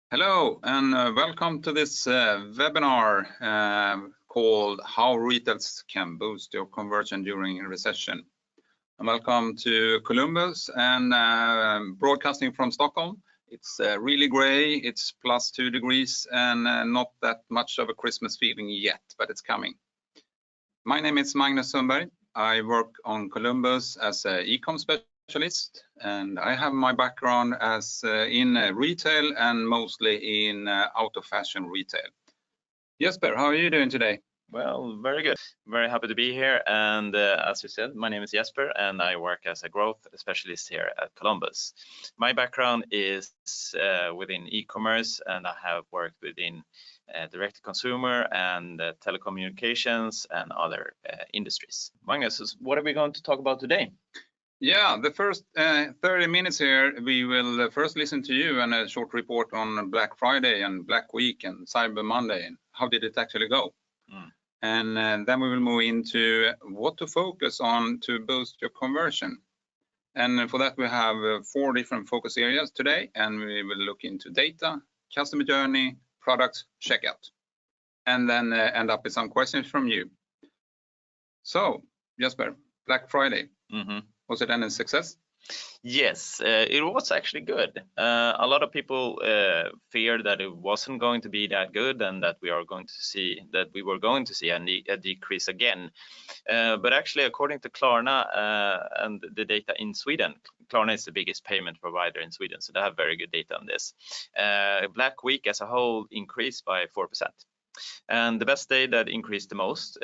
Hello and welcome to this webinar called How Retailers Can Boost Your Conversion During a Recession. And welcome to Columbus and broadcasting from Stockholm. It's really gray, it's +2 degrees and not that much of a Christmas feeling yet, but it's coming. My name is Magnus Sundberg. I work on Columbus as an e-com specialist, and I have my background as in retail and mostly in auto fashion retail. Jesper, how are you doing today? Well, very good. Very happy to be here. And as you said, my name is Jesper and I work as a growth specialist here at Columbus. My background is within e-commerce, and I have worked within direct-to-consumer and telecommunications and other industries. Magnus, what are we going to talk about today? Yeah, the first 30 minutes here, we will first listen to you and a short report on Black Friday and Black Week and Cyber Monday and how did it actually go. And then we will move into what to focus on to boost your conversion. And for that, we have 4 different focus areas today, and we will look into data, customer journey, products, checkout, and then end up with some questions from you. So, Jesper, Black Friday, was it any success? Yes, it was actually good. A lot of people feared that it wasn't going to be that good and that we were going to see a decrease again. But actually, according to Klarna and the data in Sweden, Klarna is the biggest payment provider in Sweden, so they have very good data on this. Black Week as a whole increased by 4%. And the best day that increased the most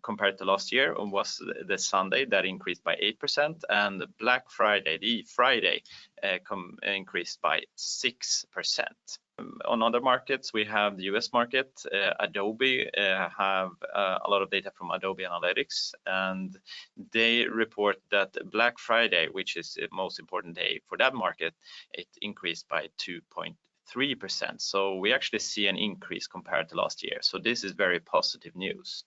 compared to last year was the Sunday, that increased by 8%, and Black Friday, the Friday, increased by 6%. On other markets, we have the US market. Adobe have a lot of data from Adobe Analytics, and they report that Black Friday, which is the most important day for that market, it increased by 2.3%. So we actually see an increase compared to last year. So this is very positive news.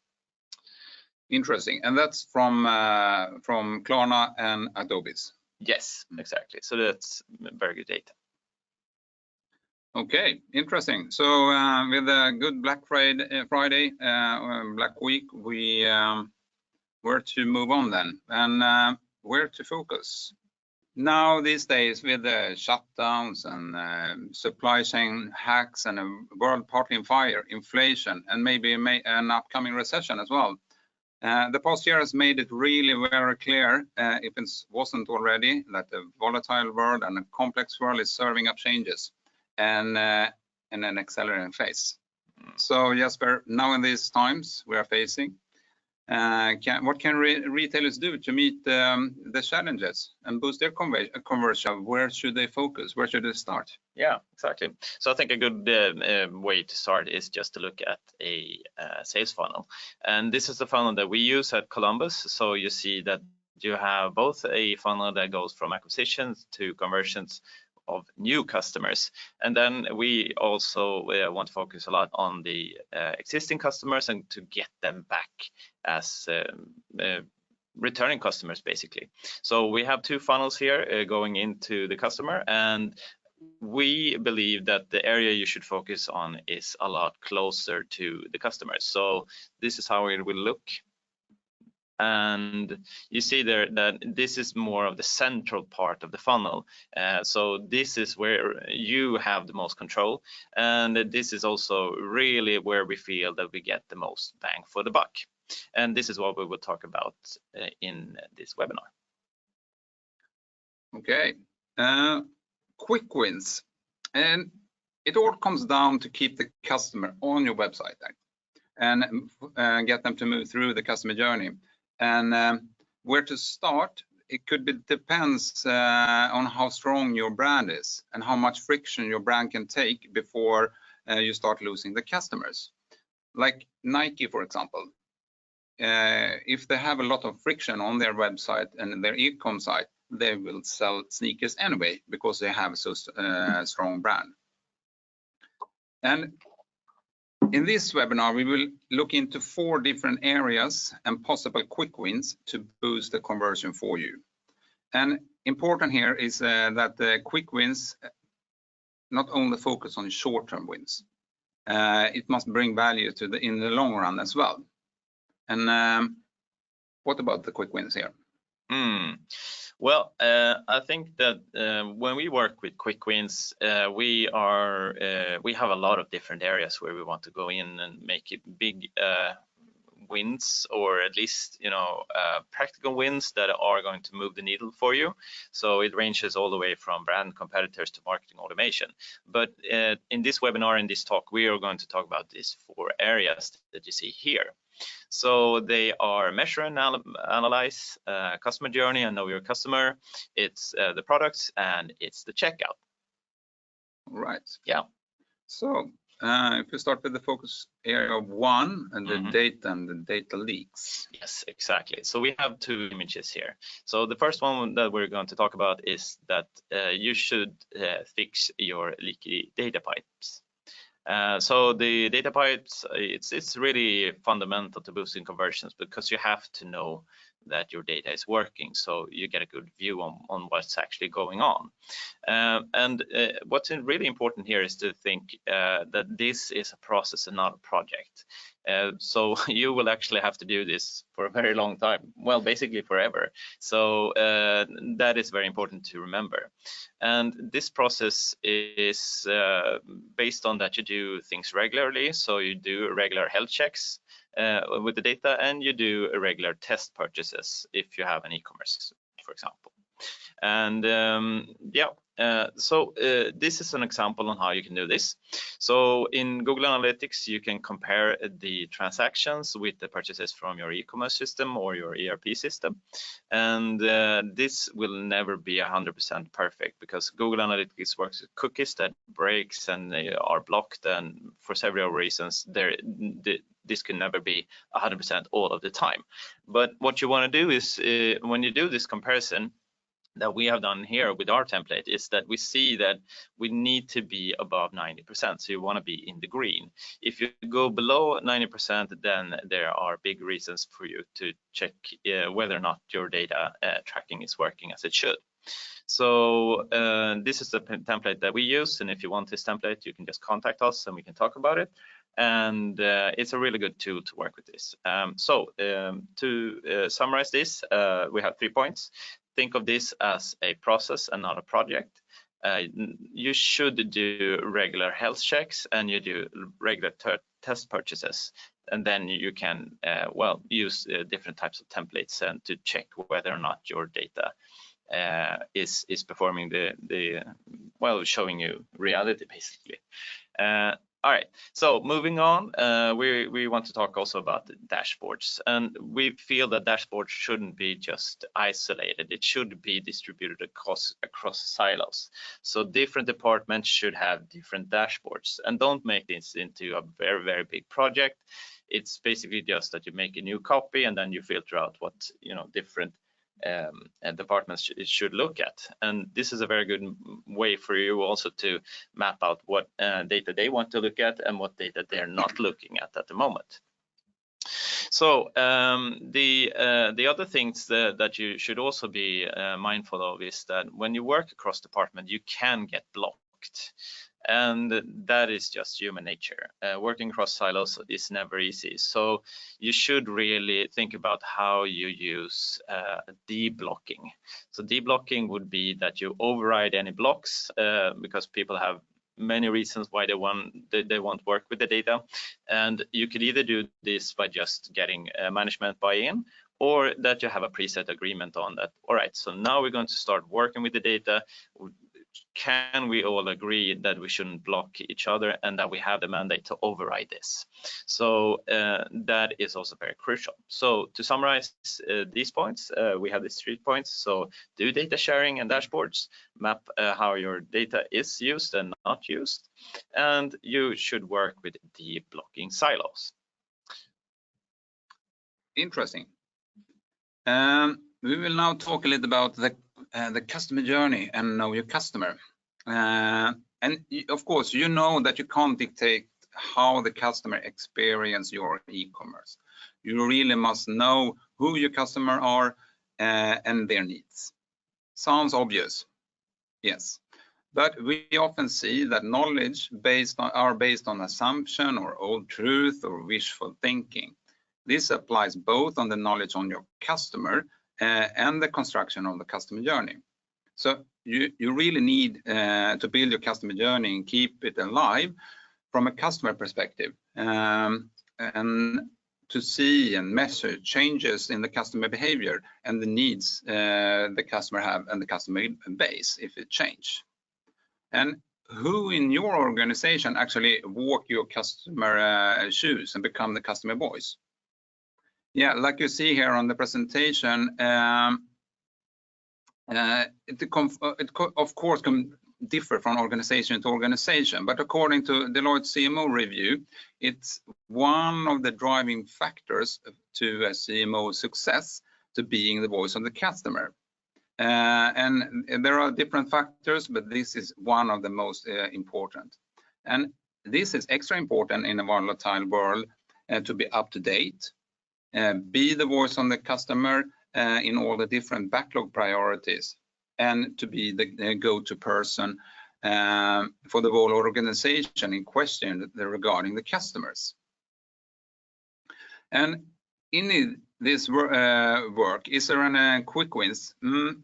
Interesting. And that's from Klarna and Adobe's. Yes, exactly. So that's very good data. Okay, interesting. So with a good Black Friday, Black Week, we were to move on then, and where to focus. Now these days, with the shutdowns and supply chain hacks and a world partly in fire, inflation, and maybe an upcoming recession as well, the past year has made it really very clear, if it wasn't already, that the volatile world and a complex world is serving up changes and in an accelerating phase. So Jesper, now in these times we are facing, what can retailers do to meet the challenges and boost their conversion? Where should they focus? Where should they start? Yeah, exactly. So I think a good way to start is just to look at a sales funnel. And this is the funnel that we use at Columbus. So you see that you have both a funnel that goes from acquisitions to conversions of new customers, and then we also want to focus a lot on the existing customers and to get them back as returning customers, basically. So we have 2 funnels here going into the customer, and we believe that the area you should focus on is a lot closer to the customers. So this is how it will look. And you see there that this is more of the central part of the funnel. So this is where you have the most control. And this is also really where we feel that we get the most bang for the buck. And this is what we will talk about in this webinar. Okay, quick wins. And it all comes down to keep the customer on your website and get them to move through the customer journey. And where to start, it depends on how strong your brand is and how much friction your brand can take before you start losing the customers. Like Nike, for example, if they have a lot of friction on their website and their e-com site, they will sell sneakers anyway because they have so strong brand. And in this webinar, we will look into 4 different areas and possible quick wins to boost the conversion for you. And important here is that the quick wins not only focus on short-term wins. It must bring value to in the long run as well. And what about the quick wins here? Well, I think that when we work with quick wins, we have a lot of different areas where we want to go in and make it big wins, or at least practical wins that are going to move the needle for you. So it ranges all the way from brand competitors to marketing automation. But in this webinar, in this talk, we are going to talk about these 4 areas that you see here. So they are measure and analyze, customer journey and know your customer, it's the products, and it's the checkout. Right. Yeah. So if we start with the focus area of 1 and the data and the data leaks. Yes, exactly. So we have 2 images here. So the first one that we're going to talk about is that you should fix your leaky data pipes. So the data pipes, it's really fundamental to boosting conversions, because you have to know that your data is working, so you get a good view on what's actually going on. And what's really important here is to think that this is a process and not a project. So you will actually have to do this for a very long time, well, basically forever. So that is very important to remember. And this process is based on that you do things regularly. So you do regular health checks with the data, and you do regular test purchases if you have an e-commerce, for example. And this is an example on how you can do this. So in Google Analytics, you can compare the transactions with the purchases from your e-commerce system or your ERP system. And this will never be 100% perfect, because Google Analytics works with cookies that breaks and they are blocked, and for several reasons this can never be 100% all of the time. But what you want to do is when you do this comparison that we have done here with our template, is that we see that we need to be above 90%. So you want to be in the green. If you go below 90%, then there are big reasons for you to check whether or not your data tracking is working as it should. So this is the template that we use, and if you want this template, you can just contact us and we can talk about it. And it's a really good tool to work with this. To summarize this, we have 3 points. Think of this as a process and not a project. You should do regular health checks, and you do regular test purchases, and then you can use different types of templates and to check whether or not your data is performing showing you reality, basically. All right, so moving on, we want to talk also about the dashboards, and we feel that dashboards shouldn't be just isolated. It should be distributed across silos. So different departments should have different dashboards, and don't make this into a very, very big project. It's basically just that you make a new copy and then you filter out what different departments should look at. And this is a very good way for you also to map out what data they want to look at and what data they're not looking at the moment. So the other things that you should also be mindful of is that when you work across department, you can get blocked. And that is just human nature. Working across silos is never easy. So you should really think about how you use deblocking. So deblocking would be that you override any blocks because people have many reasons why they won't work with the data. And you could either do this by just getting management buy-in, or that you have a preset agreement on that. All right, so now we're going to start working with the data. Can we all agree that we shouldn't block each other and that we have the mandate to override this? So that is also very crucial. So to summarize these points, we have these 3 points. So do data sharing and dashboards, map how your data is used and not used, and you should work with deblocking silos. Interesting. We will now talk a little about the customer journey and know your customer. And of course, you know that you can't dictate how the customer experience your e-commerce. You really must know who your customer are and their needs. Sounds obvious, yes. But we often see that knowledge are based on assumption or old truth or wishful thinking. This applies both on the knowledge on your customer and the construction of the customer journey. So you really need to build your customer journey and keep it alive from a customer perspective, and to see and measure changes in the customer behavior and the needs the customer have and the customer base if it change. And who in your organization actually walk your customer shoes and become the customer voice? Yeah, like you see here on the presentation, it of course can differ from organization to organization, but according to Deloitte CMO review, it's one of the driving factors to a CMO success to being the voice of the customer. And there are different factors, but this is one of the most important. And this is extra important in a volatile world to be up to date, be the voice on the customer in all the different backlog priorities, and to be the go-to person for the whole organization in question regarding the customers. And in this work, is there any quick wins?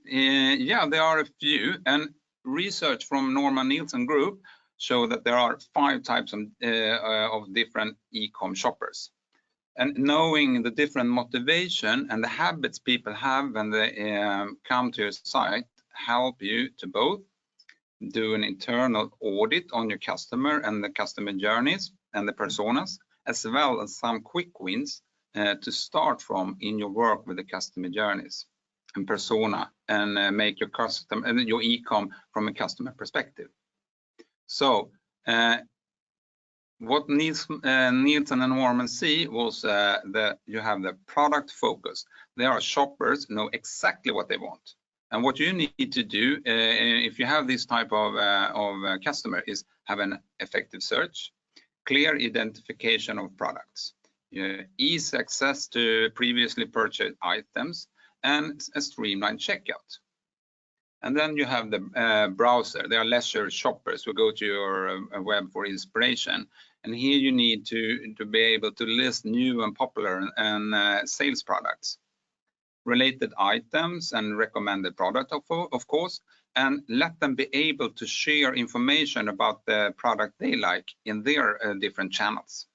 Yeah, there are a few, and research from Norman Nielsen Group show that there are 5 types of different e-com shoppers. And knowing the different motivation and the habits people have when they come to your site help you to both do an internal audit on your customer and the customer journeys and the personas, as well as some quick wins to start from in your work with the customer journeys and persona, and make your custom and your e-com from a customer perspective. So what Nielsen and Norman see was that you have the product focus. There are shoppers know exactly what they want, and what you need to do if you have this type of customer is have an effective search, clear identification of products, easy access to previously purchased items, and a streamlined checkout. And then you have the browser. They are leisure shoppers who go to your web for inspiration. And here you need to be able to list new and popular and sales products, related items and recommended product, of course, and let them be able to share information about the product they like in their different channels.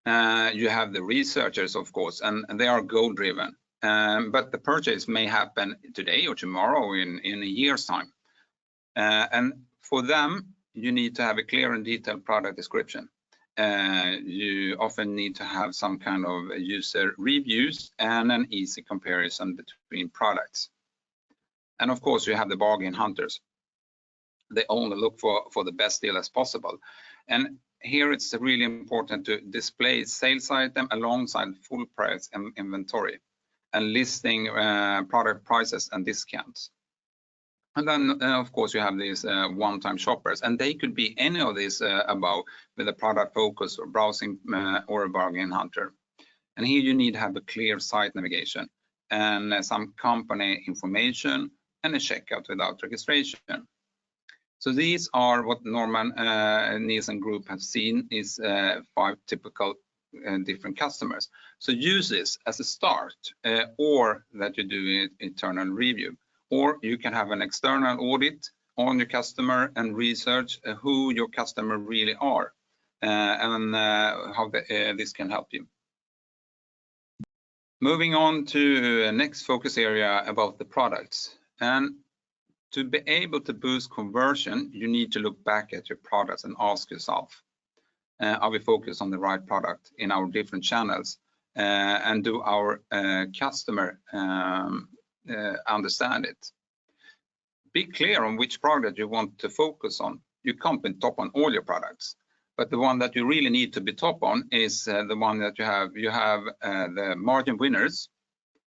You have the researchers, of course, and they are goal-driven. But the purchase may happen today or tomorrow or in a year's time. And for them, you need to have a clear and detailed product description. You often need to have some kind of user reviews and an easy comparison between products. And of course, you have the bargain hunters. They only look for the best deal as possible. And here it's really important to display sales item alongside full price inventory and listing product prices and discounts. And then, of course, you have these one-time shoppers, and they could be any of these above with a product focus or browsing or a bargain hunter. And here you need to have a clear site navigation and some company information and a checkout without registration. So these are what Norman Nielsen Group have seen is 5 typical different customers. So use this as a start, or that you do an internal review, or you can have an external audit on your customer and research who your customer really are and how this can help you. Moving on to the next focus area about the products. And to be able to boost conversion, you need to look back at your products and ask yourself, are we focused on the right product in our different channels? And do our customer understand it? Be clear on which product you want to focus on. You can't be top on all your products, but the one that you really need to be top on is the one that you have. You have the margin winners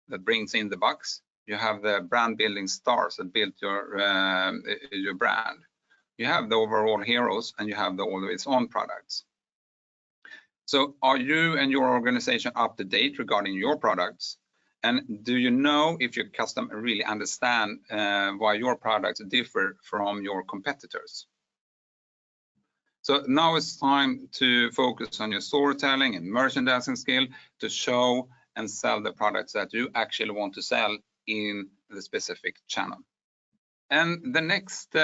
that brings in the bucks. You have the brand building stars that build your brand. You have the overall heroes, and you have the always on products. So are you and your organization up to date regarding your products? And do you know if your customer really understand why your products differ from your competitors? So now it's time to focus on your storytelling and merchandising skill to show and sell the products that you actually want to sell in the specific channel. And the next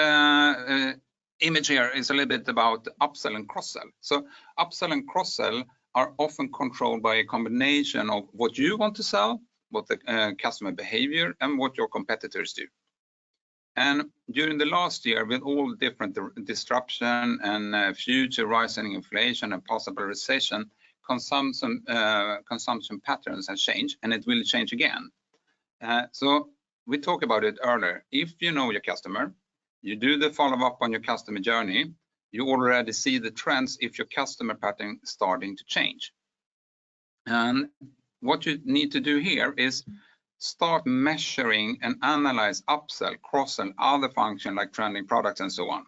image here is a little bit about upsell and cross-sell. So upsell and cross-sell are often controlled by a combination of what you want to sell, what the customer behavior, and what your competitors do. And during the last year, with all different disruption and future rising inflation and possible recession, consumption patterns have changed, and it will change again. So we talked about it earlier. If you know your customer, you do the follow-up on your customer journey, you already see the trends if your customer pattern is starting to change. And what you need to do here is start measuring and analyze upsell, cross-sell, other functions like trending products and so on.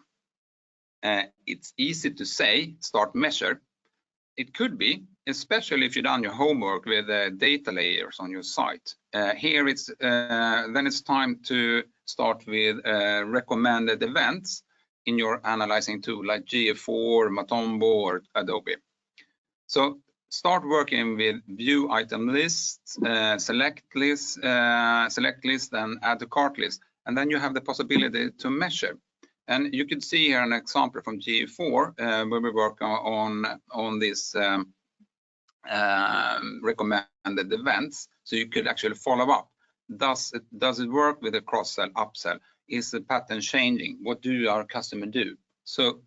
It's easy to say, start measure. It could be, especially if you've done your homework with data layers on your site. Here it's then it's time to start with recommended events in your analyzing tool like GA4, Matombo, or Adobe. So start working with view item lists, select list, and add to cart list, and then you have the possibility to measure. And you can see here an example from GA4 where we work on this recommended events, so you could actually follow up. Does it work with the cross-sell, upsell? Is the pattern changing? What do our customer do? So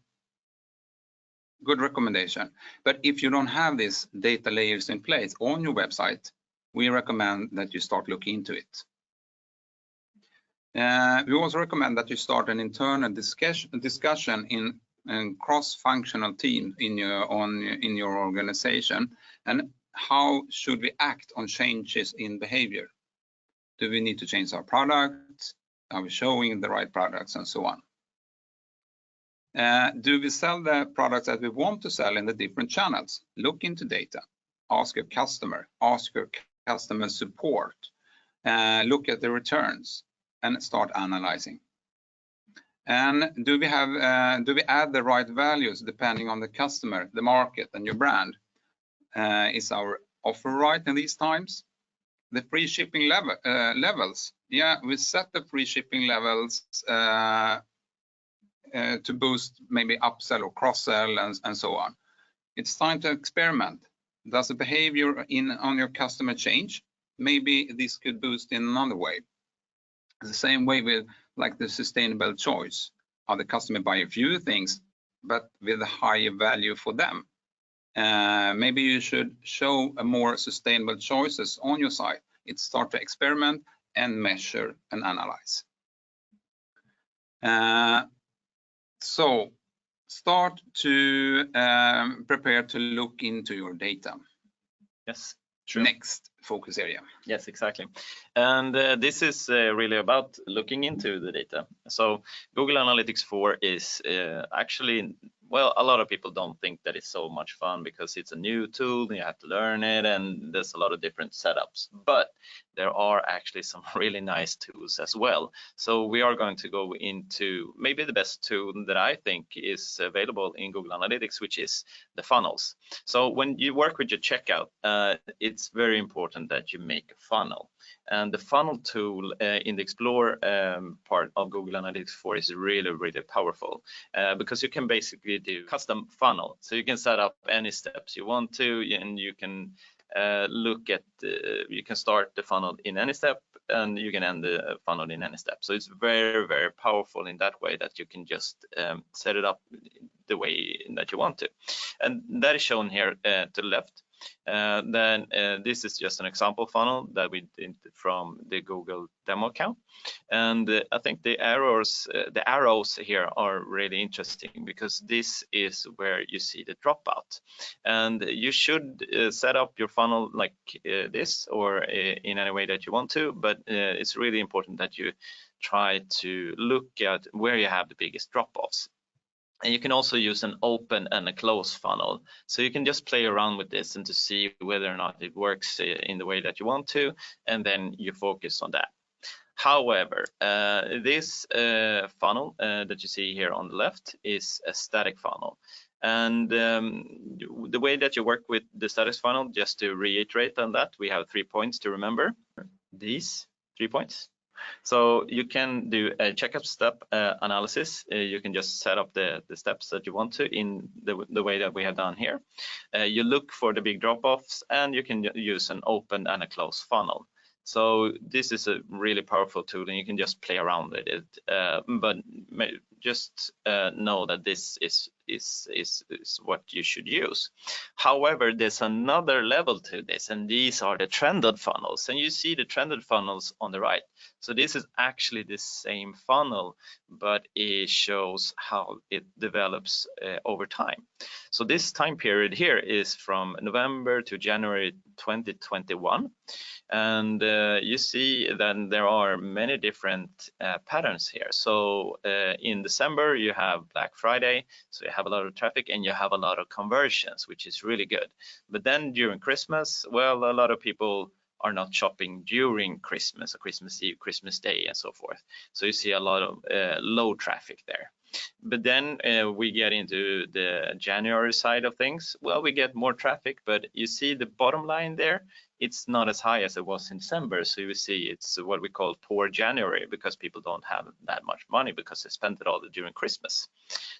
good recommendation. But if you don't have these data layers in place on your website, we recommend that you start looking into it. We also recommend that you start an internal discussion in cross-functional team in your organization. And how should we act on changes in behavior? Do we need to change our products? Are we showing the right products and so on? Do we sell the products that we want to sell in the different channels? Look into data. Ask your customer. Ask your customer support. Look at the returns and start analyzing. And do we add the right values depending on the customer, the market, and your brand? Is our offer right in these times? The free shipping levels. Yeah, we set the free shipping levels to boost maybe upsell or cross-sell and so on. It's time to experiment. Does the behavior on your customer change? Maybe this could boost in another way. The same way with like the sustainable choice. Are the customer buy a few things, but with a higher value for them? Maybe you should show a more sustainable choices on your site. It's start to experiment and measure and analyze. So start to prepare to look into your data. Yes, true. Next focus area. Yes, exactly. And this is really about looking into the data. So Google Analytics 4 is actually, well, a lot of people don't think that it's so much fun because it's a new tool and you have to learn it and there's a lot of different setups, but there are actually some really nice tools as well. So we are going to go into maybe the best tool that I think is available in Google Analytics, which is the funnels. So when you work with your checkout, it's very important that you make a funnel. And the funnel tool in the Explore part of Google Analytics 4 is really, really powerful because you can basically do custom funnel. So you can set up any steps you want to, and you can look at, you can start the funnel in any step and you can end the funnel in any step. So it's very, very powerful in that way that you can just set it up the way that you want to. And that is shown here to the left. Then this is just an example funnel that we did from the Google demo account, and I think the arrows here are really interesting because this is where you see the dropout, and you should set up your funnel like this or in any way that you want to, but it's really important that you try to look at where you have the biggest drop-offs. And you can also use an open and a close funnel. So you can just play around with this and to see whether or not it works in the way that you want to, and then you focus on that. However, this funnel that you see here on the left is a static funnel. And the way that you work with the static funnel, just to reiterate on that, we have 3 points to remember. These 3 points. So you can do a checkup step analysis. You can just set up the steps that you want to in the way that we have done here. You look for the big drop-offs, and you can use an open and a closed funnel. So this is a really powerful tool, and you can just play around with it. But just know that this is what you should use. However, there's another level to this, and these are the trended funnels. And you see the trended funnels on the right. So this is actually the same funnel, but it shows how it develops over time. So this time period here is from November to January 2021. And you see that there are many different patterns here. So in December, you have Black Friday, so you have a lot of traffic and you have a lot of conversions, which is really good. But then during Christmas, well, a lot of people are not shopping during Christmas, or Christmas Eve, Christmas Day, and so forth. So you see a lot of low traffic there. But then we get into the January side of things. Well, we get more traffic, but you see the bottom line there, it's not as high as it was in December. So you see it's what we call poor January, because people don't have that much money because they spent it all during Christmas.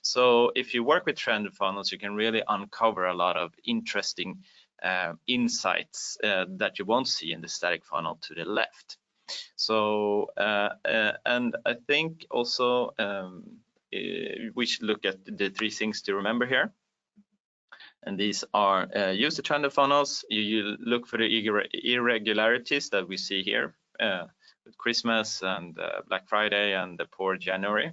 So if you work with trended funnels, you can really uncover a lot of interesting insights that you won't see in the static funnel to the left. So and I think also we should look at the 3 things to remember here. And these are use the trended funnels. You look for the irregularities that we see here with Christmas and Black Friday and the poor January,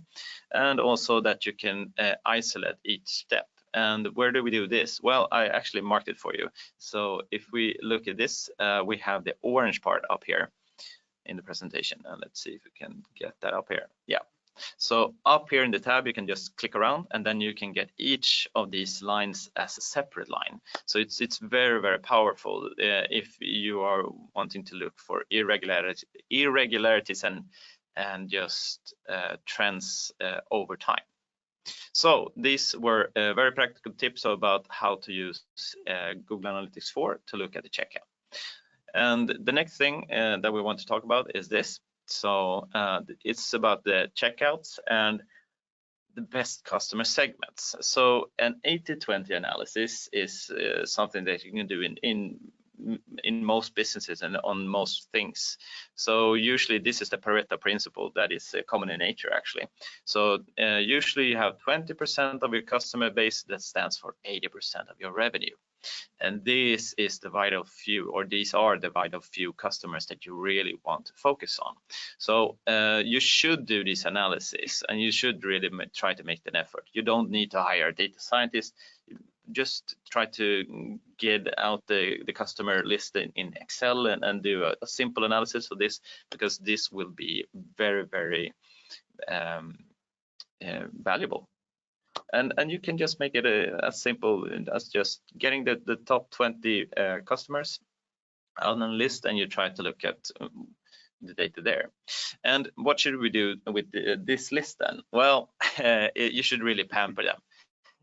and also that you can isolate each step. And where do we do this? Well, I actually marked it for you. So if we look at this, we have the orange part up here in the presentation. And let's see if we can get that up here. Yeah. So up here in the tab, you can just click around, and then you can get each of these lines as a separate line. So it's very, very powerful if you are wanting to look for irregularities and just trends over time. So these were very practical tips about how to use Google Analytics 4 to look at the checkout. And the next thing that we want to talk about is this. So it's about the checkouts and the best customer segments. So an 80-20 analysis is something that you can do in most businesses and on most things. So usually this is the Pareto principle that is common in nature, actually. So usually you have 20% of your customer base that stands for 80% of your revenue. And this is the vital few, or these are the vital few customers that you really want to focus on. So you should do this analysis, and you should really try to make an effort. You don't need to hire a data scientist. Just try to get out the customer list in Excel and do a simple analysis of this, because this will be very, very valuable. And you can just make it as simple as just getting the top 20 customers on a list, and you try to look at the data there. And what should we do with this list then? Well, you should really pamper them.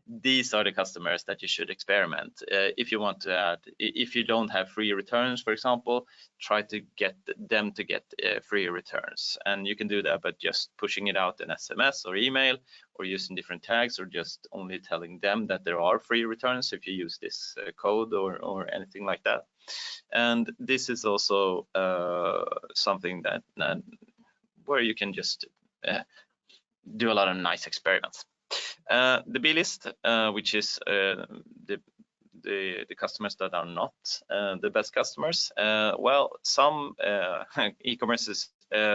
These are the customers that you should experiment. If you want to add, if you don't have free returns, for example, try to get them to get free returns. And you can do that by just pushing it out in SMS or email, or using different tags, or just only telling them that there are free returns if you use this code or anything like that. And this is also something that where you can just do a lot of nice experiments. The B list, which is the customers that are not the best customers. Well, some e-commerce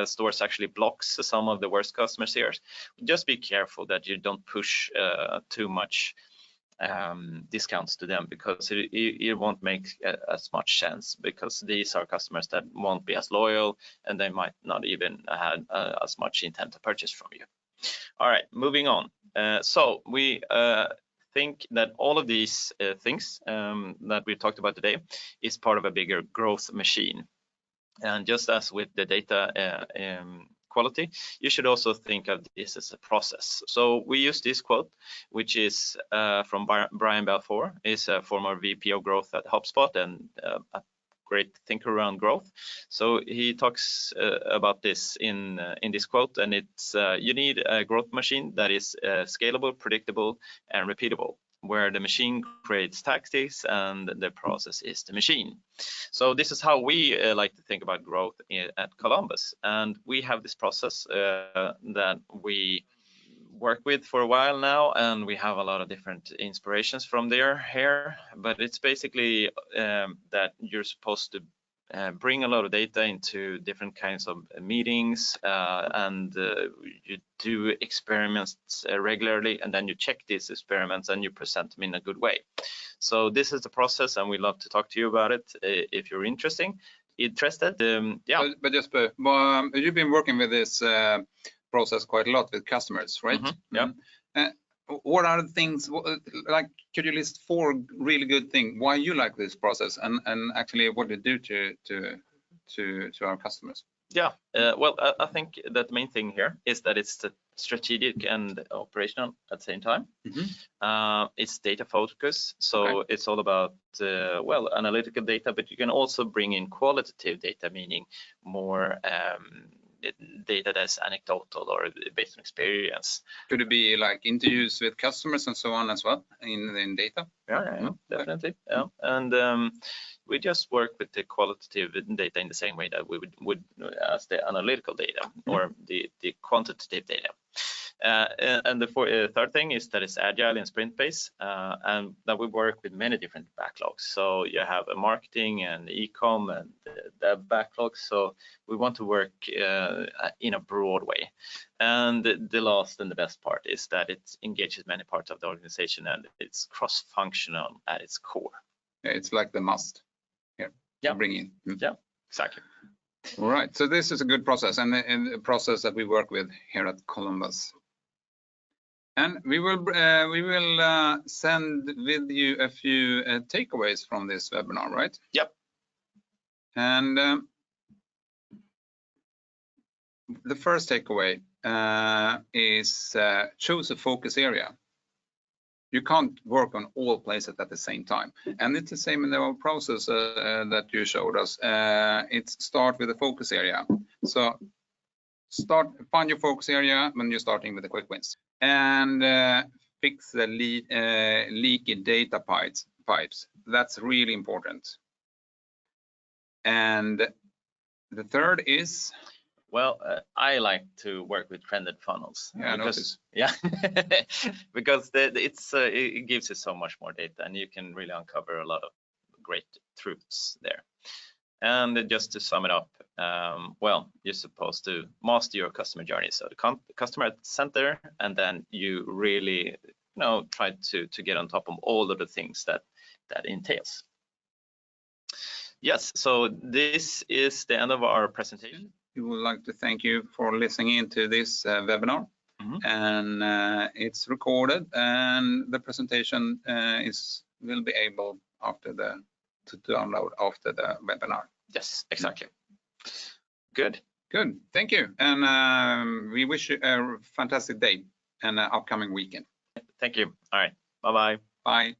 stores actually blocks some of the worst customers here. Just be careful that you don't push too much discounts to them, because it won't make as much sense, because these are customers that won't be as loyal, and they might not even have as much intent to purchase from you. All right, moving on. So we think that all of these things that we talked about today is part of a bigger growth machine. And just as with the data quality, you should also think of this as a process. So we use this quote, which is from Brian Balfour, is a former VP of growth at HubSpot and a great thinker around growth. So he talks about this in this quote, and it's you need a growth machine that is scalable, predictable, and repeatable, where the machine creates tactics and the process is the machine. So this is how we like to think about growth at Columbus, and we have this process that we work with for a while now, and we have a lot of different inspirations from there here, but it's basically that you're supposed to bring a lot of data into different kinds of meetings, and you do experiments regularly, and then you check these experiments and you present them in a good way. So this is the process, and we'd love to talk to you about it if you're interested. Yeah. But Jesper, you've been working with this process quite a lot with customers, right? Yeah. What are the things, like, could you list 4 really good things why you like this process, and actually what it do to our customers? Yeah, well, I think that the main thing here is that it's strategic and operational at the same time. It's data focus, so it's all about well, analytical data, but you can also bring in qualitative data, meaning more data that's anecdotal or based on experience. Could it be like interviews with customers and so on as well in data? Yeah, definitely. Yeah, and we just work with the qualitative data in the same way that we would as the analytical data or the quantitative data. And the third thing is that it's agile and sprint based, and that we work with many different backlogs. So you have a marketing and e-com and the backlogs. So we want to work in a broad way. And the last and the best part is that it engages many parts of the organization, and it's cross-functional at its core. Yeah, it's like the must here. Yeah. Bring in. Yeah, exactly. All right. So this is a good process, and a process that we work with here at Columbus. And we will send with you a few takeaways from this webinar, right? Yep. And the first takeaway is choose a focus area. You can't work on all places at the same time. And it's the same in the process that you showed us. It's start with a focus area. So find your focus area when you're starting with the quick wins. And fix the leaky data pipes. That's really important. And the third is? Well, I like to work with trended funnels. Yeah, because it gives you so much more data, and you can really uncover a lot of great truths there. And just to sum it up, well, you're supposed to master your customer journey. So the customer at the center, and then you really, try to get on top of all of the things that entails. Yes, so this is the end of our presentation. We would like to thank you for listening into this webinar. And it's recorded, and the presentation will be able to download after the webinar. Yes, exactly. Good. Thank you, and we wish you a fantastic day and an upcoming weekend. Thank you. All right. Bye-bye. Bye.